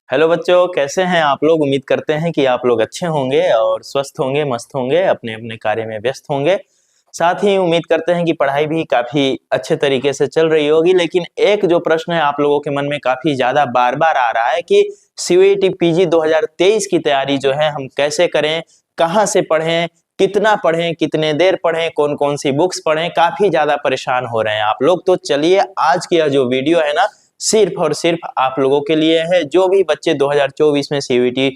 Hello बच्चों, कैसे हैं आप लोग। उम्मीद करते हैं कि आप लोग अच्छे होंगे और स्वस्थ होंगे, मस्त होंगे, अपने अपने कार्य में व्यस्त होंगे। साथ ही उम्मीद करते हैं कि पढ़ाई भी काफी अच्छे तरीके से चल रही होगी। लेकिन एक जो प्रश्न है आप लोगों के मन में काफी ज्यादा बार बार आ रहा है कि सीयूईटी पीजी 2023 की तैयारी जो है हम कैसे करें, कहाँ से पढ़ें, कितना पढ़ें, कितने देर पढ़ें, कौन कौन सी बुक्स पढ़ें। काफी ज्यादा परेशान हो रहे हैं आप लोग। तो चलिए आज की यह जो वीडियो है ना, सिर्फ और सिर्फ आप लोगों के लिए है जो भी बच्चे 2024 में सीयूईटी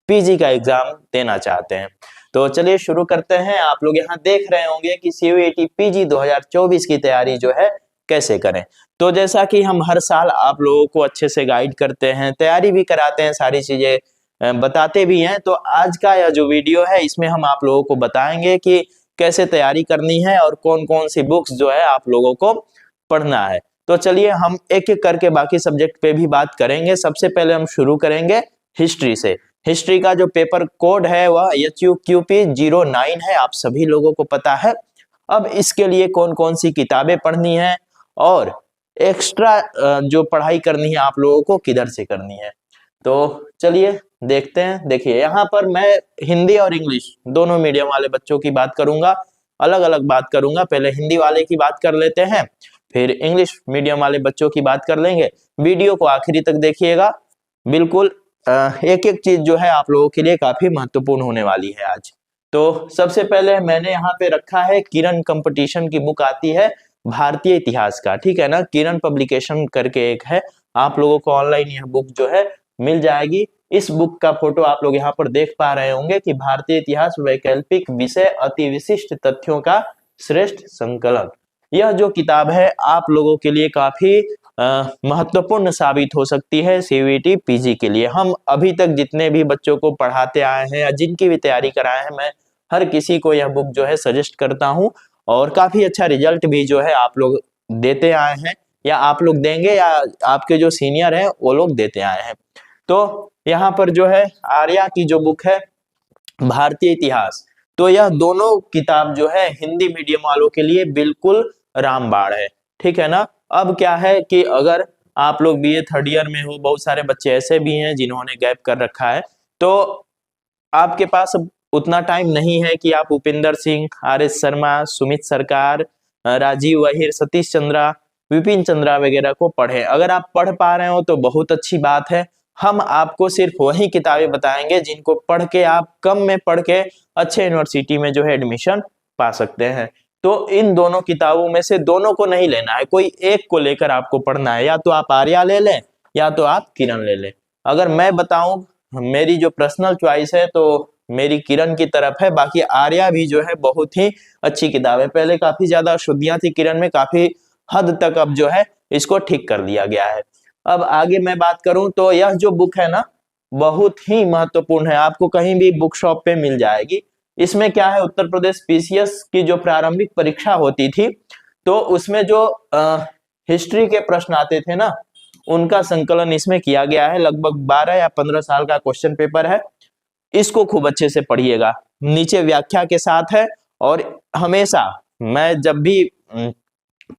पीजी का एग्जाम देना चाहते हैं। तो चलिए शुरू करते हैं। आप लोग यहाँ देख रहे होंगे कि सीयूईटी पीजी 2024 की तैयारी जो है कैसे करें। तो जैसा कि हम हर साल आप लोगों को अच्छे से गाइड करते हैं, तैयारी भी कराते हैं, सारी चीजें बताते भी हैं। तो आज का यह जो वीडियो है इसमें हम आप लोगों को बताएंगे कि कैसे तैयारी करनी है और कौन कौन सी बुक्स जो है आप लोगों को पढ़ना है। तो चलिए हम एक एक करके बाकी सब्जेक्ट पे भी बात करेंगे। सबसे पहले हम शुरू करेंगे हिस्ट्री से। हिस्ट्री का जो पेपर कोड है वह HUQP09 है, आप सभी लोगों को पता है। अब इसके लिए कौन कौन सी किताबें पढ़नी है और एक्स्ट्रा जो पढ़ाई करनी है आप लोगों को किधर से करनी है, तो चलिए देखते हैं। देखिए यहाँ पर मैं हिंदी और इंग्लिश दोनों मीडियम वाले बच्चों की बात करूंगा, अलग अलग बात करूंगा। पहले हिंदी वाले की बात कर लेते हैं, फिर इंग्लिश मीडियम वाले बच्चों की बात कर लेंगे। वीडियो को आखिरी तक देखिएगा, बिल्कुल एक एक चीज जो है आप लोगों के लिए काफी महत्वपूर्ण होने वाली है आज। तो सबसे पहले मैंने यहाँ पे रखा है किरण कंपटीशन की बुक आती है भारतीय इतिहास का, ठीक है ना। किरण पब्लिकेशन करके एक है, आप लोगों को ऑनलाइन यह बुक जो है मिल जाएगी। इस बुक का फोटो आप लोग यहाँ पर देख पा रहे होंगे कि भारतीय इतिहास वैकल्पिक विषय अति विशिष्ट तथ्यों का श्रेष्ठ संकलन। यह जो किताब है आप लोगों के लिए काफी महत्वपूर्ण साबित हो सकती है सीयूईटी पीजी के लिए। हम अभी तक जितने भी बच्चों को पढ़ाते आए हैं या जिनकी भी तैयारी कराए हैं, मैं हर किसी को यह बुक जो है सजेस्ट करता हूं और काफी अच्छा रिजल्ट भी जो है आप लोग देते आए हैं, या आप लोग देंगे, या आपके जो सीनियर हैं वो लोग देते आए हैं। तो यहाँ पर जो है आर्या की जो बुक है भारतीय इतिहास, तो यह दोनों किताब जो है हिंदी मीडियम वालों के लिए बिल्कुल रामबाण है, ठीक है ना। अब क्या है कि अगर आप लोग बीए थर्ड ईयर में हो, बहुत सारे बच्चे ऐसे भी हैं जिन्होंने गैप कर रखा है, तो आपके पास उतना टाइम नहीं है कि आप उपेंद्र सिंह, RS शर्मा, सुमित सरकार, राजीव वहीर, सतीश चंद्रा, विपिन चंद्रा वगैरह को पढ़े। अगर आप पढ़ पा रहे हो तो बहुत अच्छी बात है। हम आपको सिर्फ वही किताबें बताएंगे जिनको पढ़ के आप कम में पढ़ के अच्छे यूनिवर्सिटी में जो है एडमिशन पा सकते हैं। तो इन दोनों किताबों में से दोनों को नहीं लेना है, कोई एक को लेकर आपको पढ़ना है। या तो आप आर्या ले लें या तो आप किरण ले लें। अगर मैं बताऊं मेरी जो पर्सनल चॉइस है तो मेरी किरण की तरफ है। बाकी आर्या भी जो है बहुत ही अच्छी किताब है। पहले काफी ज्यादा अशुद्धियां थी किरण में, काफी हद तक अब जो है इसको ठीक कर दिया गया है। अब आगे मैं बात करूं तो यह जो बुक है ना बहुत ही महत्वपूर्ण है, आपको कहीं भी बुक शॉप पे मिल जाएगी। इसमें क्या है, उत्तर प्रदेश पीसीएस की जो प्रारंभिक परीक्षा होती थी तो उसमें जो हिस्ट्री के प्रश्न आते थे ना, उनका संकलन इसमें किया गया है। लगभग 12 या 15 साल का क्वेश्चन पेपर है। इसको खूब अच्छे से पढ़िएगा, नीचे व्याख्या के साथ है। और हमेशा मैं जब भी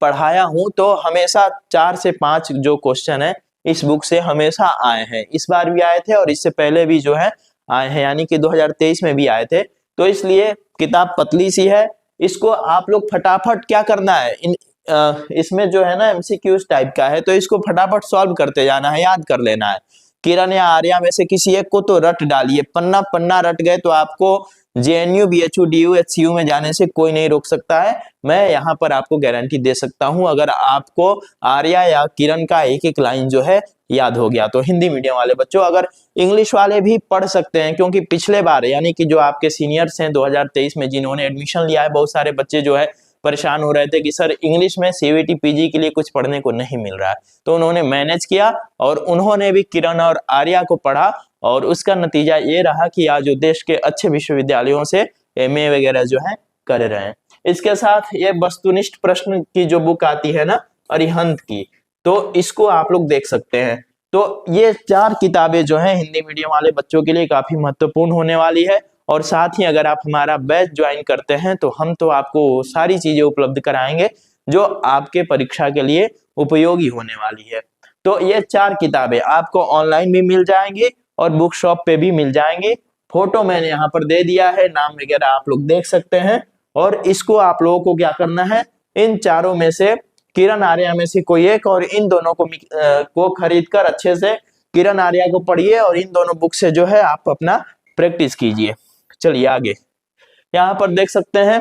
पढ़ाया हूं तो हमेशा 4 से 5 जो क्वेश्चन है इस बुक से हमेशा आए हैं। इस बार भी आए थे और इससे पहले भी जो है आए हैं, यानी कि 2023 में भी आए थे। तो इसलिए किताब पतली सी है, इसको आप लोग फटाफट क्या करना है, इसमें जो है ना एमसीक्यूज टाइप का है, तो इसको फटाफट सॉल्व करते जाना है, याद कर लेना है। किरण या आर्या में से किसी एक को तो रट डालिए, पन्ना पन्ना रट गए तो आपको JNU, BHU, DU, HCU में जाने से कोई नहीं रोक सकता है। मैं यहाँ पर आपको गारंटी दे सकता हूँ, अगर आपको आर्या या किरण का एक एक लाइन जो है याद हो गया तो। हिंदी मीडियम वाले बच्चों, अगर इंग्लिश वाले भी पढ़ सकते हैं, क्योंकि पिछले बार यानी कि जो आपके सीनियर्स हैं 2023 में जिन्होंने एडमिशन लिया है, बहुत सारे बच्चे जो है परेशान हो रहे थे कि सर इंग्लिश में सीयूईटी पीजी के लिए कुछ पढ़ने को नहीं मिल रहा है। तो उन्होंने मैनेज किया और उन्होंने भी किरण और आर्या को पढ़ा और उसका नतीजा ये रहा कि आज जो देश के अच्छे विश्वविद्यालयों से MA वगैरह जो है कर रहे हैं। इसके साथ ये वस्तुनिष्ठ प्रश्न की जो बुक आती है ना अरिहंत की, तो इसको आप लोग देख सकते हैं। तो ये 4 किताबें जो हैं हिंदी मीडियम वाले बच्चों के लिए काफी महत्वपूर्ण होने वाली है। और साथ ही अगर आप हमारा बैच ज्वाइन करते हैं तो हम तो आपको सारी चीजें उपलब्ध कराएंगे जो आपके परीक्षा के लिए उपयोगी होने वाली है। तो ये 4 किताबें आपको ऑनलाइन भी मिल जाएंगी और बुक शॉप पे भी मिल जाएंगी। फोटो मैंने यहाँ पर दे दिया है, नाम वगैरह आप लोग देख सकते हैं। और इसको आप लोगों को क्या करना है, इन चारों में से किरण आर्या में से कोई एक और इन दोनों को खरीद कर अच्छे से किरण आर्या को पढ़िए और इन दोनों बुक से जो है आप अपना प्रैक्टिस कीजिए। चलिए आगे, यहाँ पर देख सकते हैं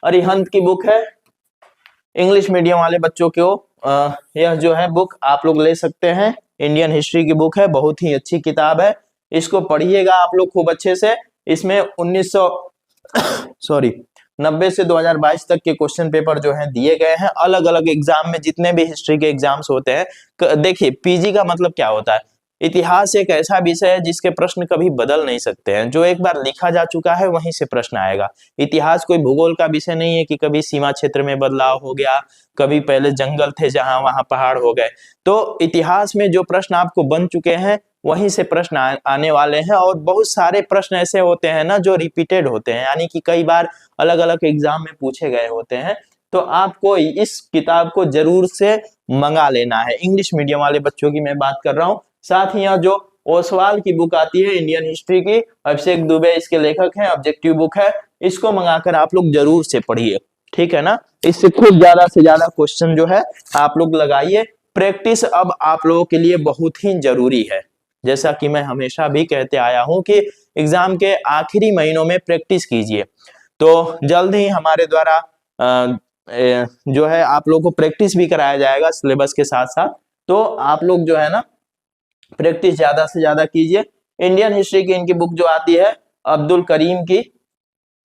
अरिहंत की बुक है, इंग्लिश मीडियम वाले बच्चों को यह जो है बुक आप लोग ले सकते हैं। इंडियन हिस्ट्री की बुक है, बहुत ही अच्छी किताब है, इसको पढ़िएगा आप लोग खूब अच्छे से। इसमें 90 से 2022 तक के क्वेश्चन पेपर जो हैं दिए गए हैं अलग अलग एग्जाम में, जितने भी हिस्ट्री के एग्जाम्स होते हैं। देखिए पीजी का मतलब क्या होता है, इतिहास एक ऐसा विषय है जिसके प्रश्न कभी बदल नहीं सकते हैं, जो एक बार लिखा जा चुका है वहीं से प्रश्न आएगा। इतिहास कोई भूगोल का विषय नहीं है कि कभी सीमा क्षेत्र में बदलाव हो गया, कभी पहले जंगल थे जहां वहां पहाड़ हो गए। तो इतिहास में जो प्रश्न आपको बन चुके हैं वहीं से प्रश्न आने वाले हैं। और बहुत सारे प्रश्न ऐसे होते हैं ना जो रिपीटेड होते हैं, यानी कि कई बार अलग अलग एग्जाम में पूछे गए होते हैं। तो आपको इस किताब को जरूर से मंगा लेना है, इंग्लिश मीडियम वाले बच्चों की मैं बात कर रहा हूँ। साथ ही यहाँ जो ओसवाल की बुक आती है इंडियन हिस्ट्री की, अभिषेक दुबे इसके लेखक हैं, ऑब्जेक्टिव बुक है, इसको मंगाकर आप लोग जरूर से पढ़िए, ठीक है ना। इससे खूब ज्यादा से ज्यादा क्वेश्चन जो है आप लोग लगाइए। प्रैक्टिस अब आप लोगों के लिए बहुत ही जरूरी है, जैसा कि मैं हमेशा भी कहते आया हूं कि एग्जाम के आखिरी महीनों में प्रैक्टिस कीजिए। तो जल्द ही हमारे द्वारा जो है आप लोगों को प्रैक्टिस भी कराया जाएगा सिलेबस के साथ साथ। तो आप लोग जो है ना प्रैक्टिस ज्यादा से ज्यादा कीजिए। इंडियन हिस्ट्री की इनकी बुक जो आती है अब्दुल करीम की,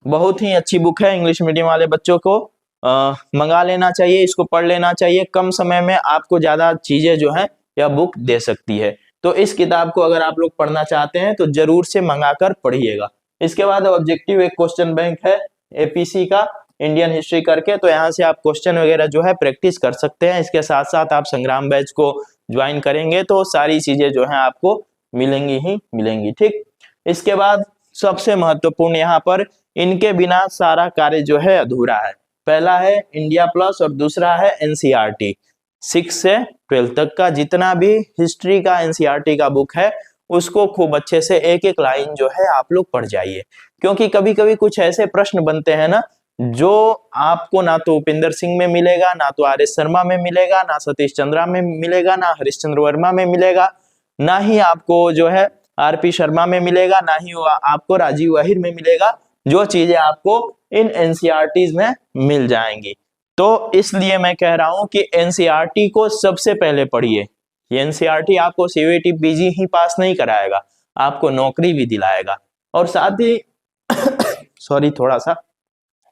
बहुत ही अच्छी बुक है, इंग्लिश मीडियम वाले बच्चों को मंगा लेना चाहिए, इसको पढ़ लेना चाहिए। कम समय में आपको ज्यादा चीजें जो है यह बुक दे सकती है। तो इस किताब को अगर आप लोग पढ़ना चाहते हैं तो जरूर से मंगाकर पढ़िएगा। इसके बाद ऑब्जेक्टिव एक क्वेश्चन बैंक है एपीसी का, इंडियन हिस्ट्री करके, तो यहाँ से आप क्वेश्चन वगैरह जो है प्रैक्टिस कर सकते हैं। इसके साथ साथ आप संग्राम बैच को ज्वाइन करेंगे तो सारी चीजें जो है आपको मिलेंगी ही मिलेंगी, ठीक। इसके बाद सबसे महत्वपूर्ण यहाँ पर, इनके बिना सारा कार्य जो है अधूरा है। पहला है इंडिया प्लस और दूसरा है एनसीईआरटी। 6 से 12 तक का जितना भी हिस्ट्री का एनसीईआरटी का बुक है उसको खूब अच्छे से एक एक लाइन जो है आप लोग पढ़ जाइए, क्योंकि कभी कभी कुछ ऐसे प्रश्न बनते हैं ना जो आपको ना तो उपेंद्र सिंह में मिलेगा, ना तो आर एस शर्मा में मिलेगा, ना सतीश चंद्रा में मिलेगा, ना हरिश्चंद्र वर्मा में मिलेगा, ना ही आपको जो है आरपी शर्मा में मिलेगा, ना ही आपको राजीव अहिर में मिलेगा। जो चीजें आपको इन एनसीईआरटीज में मिल जाएंगी। तो इसलिए मैं कह रहा हूं कि एनसीईआरटी को सबसे पहले पढ़िए। ये एनसीईआरटी आपको सीयूईटी पीजी ही पास नहीं कराएगा, आपको नौकरी भी दिलाएगा। और साथ ही सॉरी थोड़ा सा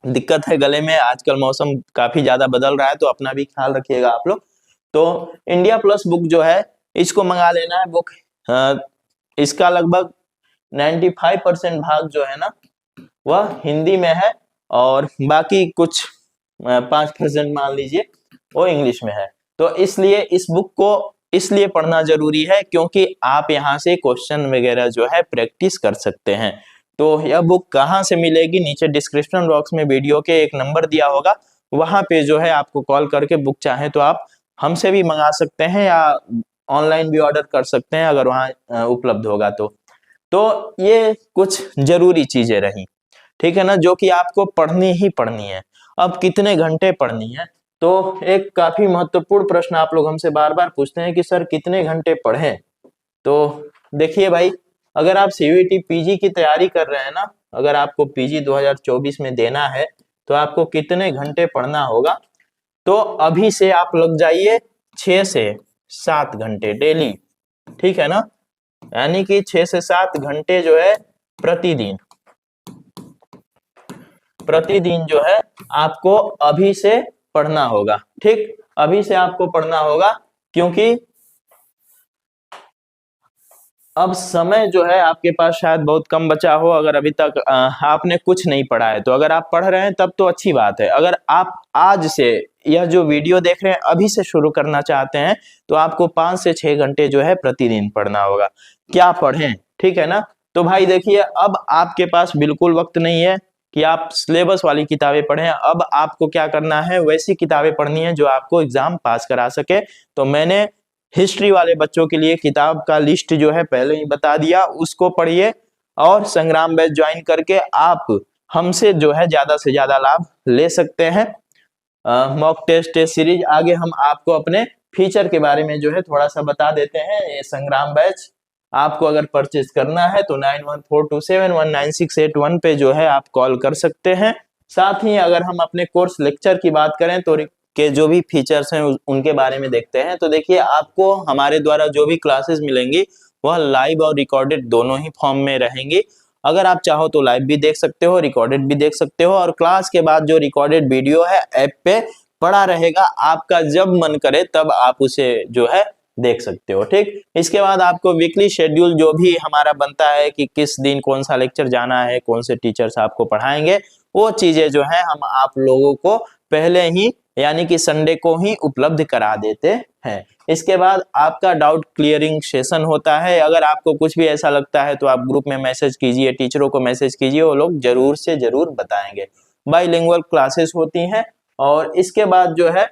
दिक्कत है गले में, आजकल मौसम काफी ज्यादा बदल रहा है, तो अपना भी ख्याल रखिएगा आप लोग। तो इंडिया प्लस बुक जो है इसको मंगा लेना है। बुक इसका लगभग 95% भाग जो है ना वह हिंदी में है और बाकी कुछ 5% मान लीजिए वो इंग्लिश में है। तो इसलिए इस बुक को इसलिए पढ़ना जरूरी है क्योंकि आप यहाँ से क्वेश्चन वगैरह जो है प्रैक्टिस कर सकते हैं। तो यह बुक कहाँ से मिलेगी, नीचे डिस्क्रिप्शन बॉक्स में वीडियो के एक नंबर दिया होगा, वहां पे जो है आपको कॉल करके बुक चाहे तो आप हमसे भी मंगा सकते हैं या ऑनलाइन भी ऑर्डर कर सकते हैं अगर वहां उपलब्ध होगा तो ये कुछ जरूरी चीजें रही, ठीक है ना, जो कि आपको पढ़नी ही पढ़नी है। अब कितने घंटे पढ़नी है, तो एक काफी महत्वपूर्ण प्रश्न आप लोग हमसे बार बार पूछते हैं कि सर कितने घंटे पढ़ें। तो देखिए भाई, अगर आप सीयूईटी पीजी की तैयारी कर रहे हैं ना, अगर आपको पीजी 2024 में देना है तो आपको कितने घंटे पढ़ना होगा, तो अभी से आप लग जाइए 6 से 7 घंटे डेली, ठीक है ना, यानी कि 6 से 7 घंटे जो है प्रतिदिन जो है आपको अभी से पढ़ना होगा, ठीक, अभी से आपको पढ़ना होगा। क्योंकि अब समय जो है आपके पास शायद बहुत कम बचा हो, अगर अभी तक आपने कुछ नहीं पढ़ा है, तो अगर आप पढ़ रहे हैं तब तो अच्छी बात है। अगर आप आज से यह जो वीडियो देख रहे हैं अभी से शुरू करना चाहते हैं तो आपको 5 से 6 घंटे जो है प्रतिदिन पढ़ना होगा। क्या पढ़ें, ठीक है ना। तो भाई देखिए, अब आपके पास बिल्कुल वक्त नहीं है कि आप सिलेबस वाली किताबें पढ़ें। अब आपको क्या करना है, वैसी किताबें पढ़नी है जो आपको एग्जाम पास करा सके। तो मैंने हिस्ट्री वाले बच्चों के लिए किताब का लिस्ट जो है पहले ही बता दिया, उसको पढ़िए और संग्राम बैच ज्वाइन करके आप हमसे जो है ज्यादा से ज्यादा लाभ ले सकते हैं। मॉक टेस्ट सीरीज आगे हम आपको अपने फीचर के बारे में जो है थोड़ा सा बता देते हैं। ये संग्राम बैच आपको अगर परचेज करना है तो 9142719681 पे जो है आप कॉल कर सकते हैं। साथ ही अगर हम अपने कोर्स लेक्चर की बात करें तो के जो भी फीचर्स हैं उनके बारे में देखते हैं। तो देखिए, आपको हमारे द्वारा जो भी क्लासेस मिलेंगी वह लाइव और रिकॉर्डेड दोनों ही फॉर्म में रहेंगी। अगर आप चाहो तो लाइव भी देख सकते हो, रिकॉर्डेड भी देख सकते हो, और क्लास के बाद जो रिकॉर्डेड वीडियो है ऐप पे पड़ा रहेगा, आपका जब मन करे तब आप उसे जो है देख सकते हो। ठीक, इसके बाद आपको वीकली शेड्यूल जो भी हमारा बनता है कि किस दिन कौन सा लेक्चर जाना है, कौन से टीचर्स आपको पढ़ाएंगे, वो चीजें जो है हम आप लोगों को पहले ही यानी कि संडे को ही उपलब्ध करा देते हैं। इसके बाद आपका डाउट क्लियरिंग सेशन होता है। अगर आपको कुछ भी ऐसा लगता है तो आप ग्रुप में मैसेज कीजिए, टीचरों को मैसेज कीजिए, वो लोग जरूर से जरूर बताएंगे। बाइलिंगुअल क्लासेस होती हैं। और इसके बाद जो है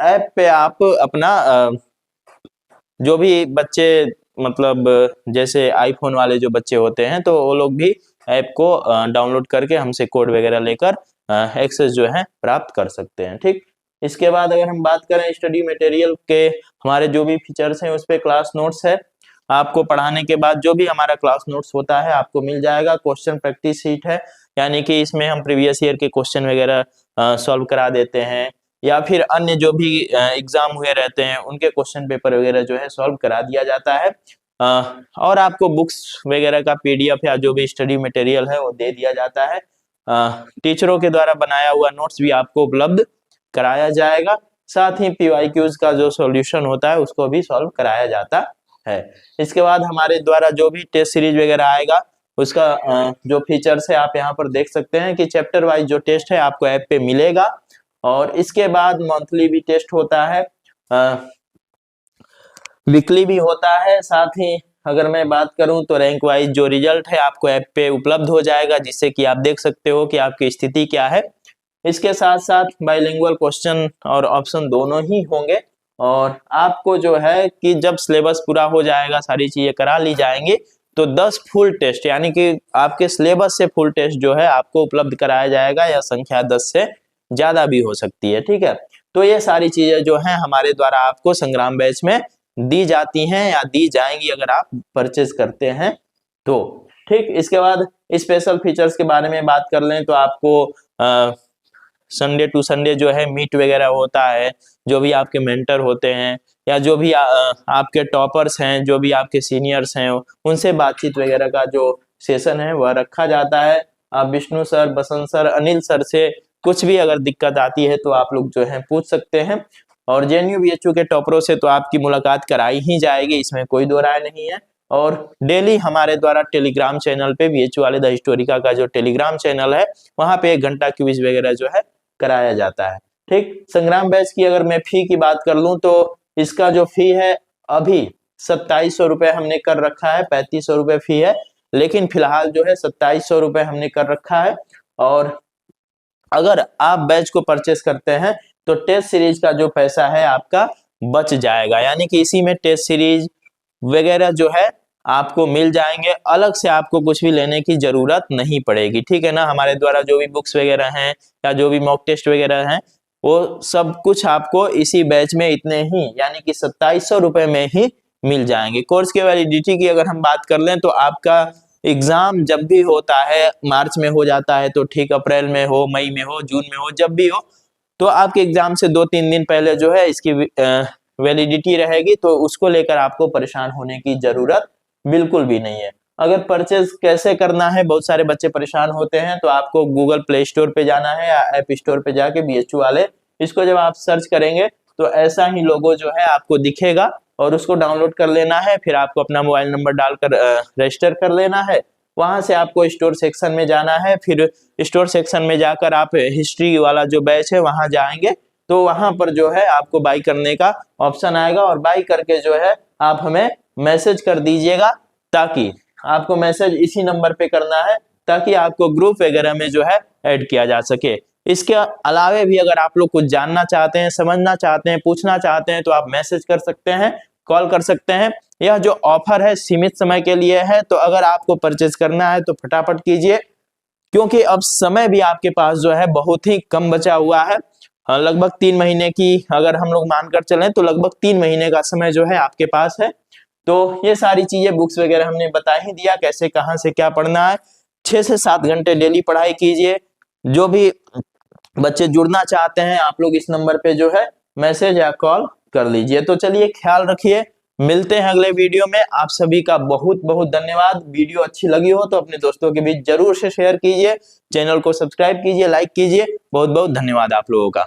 ऐप पे आप अपना जो भी बच्चे मतलब जैसे आईफोन वाले जो बच्चे होते हैं तो वो लोग भी ऐप को डाउनलोड करके हमसे कोड वगैरह लेकर एक्सेस जो है प्राप्त कर सकते हैं। ठीक, इसके बाद अगर हम बात करें स्टडी मटेरियल के, हमारे जो भी फीचर्स हैं उस पे क्लास नोट्स है। आपको पढ़ाने के बाद जो भी हमारा क्लास नोट्स होता है आपको मिल जाएगा। क्वेश्चन प्रैक्टिस शीट है, यानी कि इसमें हम प्रीवियस ईयर के क्वेश्चन वगैरह सॉल्व करा देते हैं, या फिर अन्य जो भी एग्जाम हुए रहते हैं उनके क्वेश्चन पेपर वगैरह जो है सॉल्व करा दिया जाता है। और आपको बुक्स वगैरह का पीडीएफ या जो भी स्टडी मटेरियल है वो दे दिया जाता है। टीचरों के द्वारा बनाया हुआ नोट्स भी आपको उपलब्ध कराया जाएगा। साथ ही पीवाईक्यूज का जो सॉल्यूशन होता है उसको भी सॉल्व कराया जाता है। इसके बाद हमारे द्वारा जो भी टेस्ट सीरीज वगैरह आएगा उसका जो फीचर्स है आप यहाँ पर देख सकते हैं कि चैप्टर वाइज जो टेस्ट है आपको ऐप पे मिलेगा। और इसके बाद मंथली भी टेस्ट होता है, वीकली भी होता है। साथ ही अगर मैं बात करूं तो रैंक वाइज जो रिजल्ट है आपको ऐप पे उपलब्ध हो जाएगा, जिससे कि आप देख सकते हो कि आपकी स्थिति क्या है। इसके साथ साथ बाइलिंगुअल क्वेश्चन और ऑप्शन दोनों ही होंगे। और आपको जो है कि जब सिलेबस पूरा हो जाएगा, सारी चीजें करा ली जाएंगी, तो 10 फुल टेस्ट यानी कि आपके सिलेबस से फुल टेस्ट जो है आपको उपलब्ध कराया जाएगा, या संख्या 10 से ज्यादा भी हो सकती है। ठीक है, तो ये सारी चीजें जो है हमारे द्वारा आपको संग्राम बैच में दी जाती हैं या दी जाएंगी अगर आप परचेज करते हैं तो। ठीक, इसके बाद स्पेशल फीचर्स के बारे में बात कर लें तो आपको संडे टू संडे जो है मीट वगैरह होता है। जो भी आपके मेंटर होते हैं या जो भी आपके टॉपर्स हैं, जो भी आपके सीनियर्स हैं, उनसे बातचीत वगैरह का जो सेशन है वह रखा जाता है। आप विष्णु सर, बसंत सर, अनिल सर से कुछ भी अगर दिक्कत आती है तो आप लोग जो है पूछ सकते हैं। और जेएनयू बीएचयू के टॉपरों से तो आपकी मुलाकात कराई ही जाएगी, इसमें कोई दो राय नहीं है। और डेली हमारे द्वारा टेलीग्राम चैनल पे बीएचयू वाले द हिस्टोरिका का जो टेलीग्राम चैनल है वहां पे 1 घंटा क्विज वगैरह जो है कराया जाता है। ठीक, संग्राम बैच की अगर मैं फी की बात कर लूं तो इसका जो फी है अभी 2700 रुपए हमने कर रखा है। 3500 रुपए फी है, लेकिन फिलहाल जो है 2700 रुपए हमने कर रखा है। और अगर आप बैच को परचेस करते हैं तो टेस्ट सीरीज का जो पैसा है आपका बच जाएगा, यानी कि इसी में टेस्ट सीरीज वगैरह जो है आपको मिल जाएंगे। अलग से आपको कुछ भी लेने की जरूरत नहीं पड़ेगी। ठीक है ना, हमारे द्वारा जो भी बुक्स वगैरह हैं या जो भी मॉक टेस्ट वगैरह हैं वो सब कुछ आपको इसी बैच में इतने ही यानी कि 2700 रुपए में ही मिल जाएंगे। कोर्स की वैलिडिटी की अगर हम बात कर लें तो आपका एग्जाम जब भी होता है, मार्च में हो जाता है तो ठीक, अप्रैल में हो, मई में हो, जून में हो, जब भी हो, तो आपके एग्जाम से 2-3 दिन पहले जो है इसकी वैलिडिटी रहेगी। तो उसको लेकर आपको परेशान होने की जरूरत बिल्कुल भी नहीं है। अगर परचेज कैसे करना है, बहुत सारे बच्चे परेशान होते हैं, तो आपको गूगल प्ले स्टोर पे जाना है या ऐप स्टोर पे जाके बीएचयू वाले, इसको जब आप सर्च करेंगे तो ऐसा ही लोगो जो है आपको दिखेगा और उसको डाउनलोड कर लेना है। फिर आपको अपना मोबाइल नंबर डालकर रजिस्टर कर लेना है। वहां से आपको स्टोर सेक्शन में जाना है। फिर स्टोर सेक्शन में जाकर आप हिस्ट्री वाला जो बैच है वहां जाएंगे तो वहां पर जो है आपको बाई करने का ऑप्शन आएगा, और बाई करके जो है आप हमें मैसेज कर दीजिएगा, ताकि आपको मैसेज इसी नंबर पे करना है ताकि आपको ग्रुप वगैरह में जो है ऐड किया जा सके। इसके अलावे भी अगर आप लोग कुछ जानना चाहते हैं, समझना चाहते हैं, पूछना चाहते हैं तो आप मैसेज कर सकते हैं, कॉल कर सकते हैं। यह जो ऑफर है सीमित समय के लिए है, तो अगर आपको परचेज करना है तो फटाफट कीजिए, क्योंकि अब समय भी आपके पास जो है बहुत ही कम बचा हुआ है। लगभग 3 महीने की अगर हम लोग मानकर चलें तो लगभग 3 महीने का समय जो है आपके पास है। तो ये सारी चीजें, बुक्स वगैरह हमने बता ही दिया, कैसे कहाँ से क्या पढ़ना है। 6 से 7 घंटे डेली पढ़ाई कीजिए। जो भी बच्चे जुड़ना चाहते हैं आप लोग इस नंबर पे जो है मैसेज या कॉल कर लीजिए। तो चलिए, ख्याल रखिए, मिलते हैं अगले वीडियो में। आप सभी का बहुत बहुत धन्यवाद। वीडियो अच्छी लगी हो तो अपने दोस्तों के बीच जरूर से शेयर कीजिए, चैनल को सब्सक्राइब कीजिए, लाइक कीजिए। बहुत बहुत धन्यवाद आप लोगों का।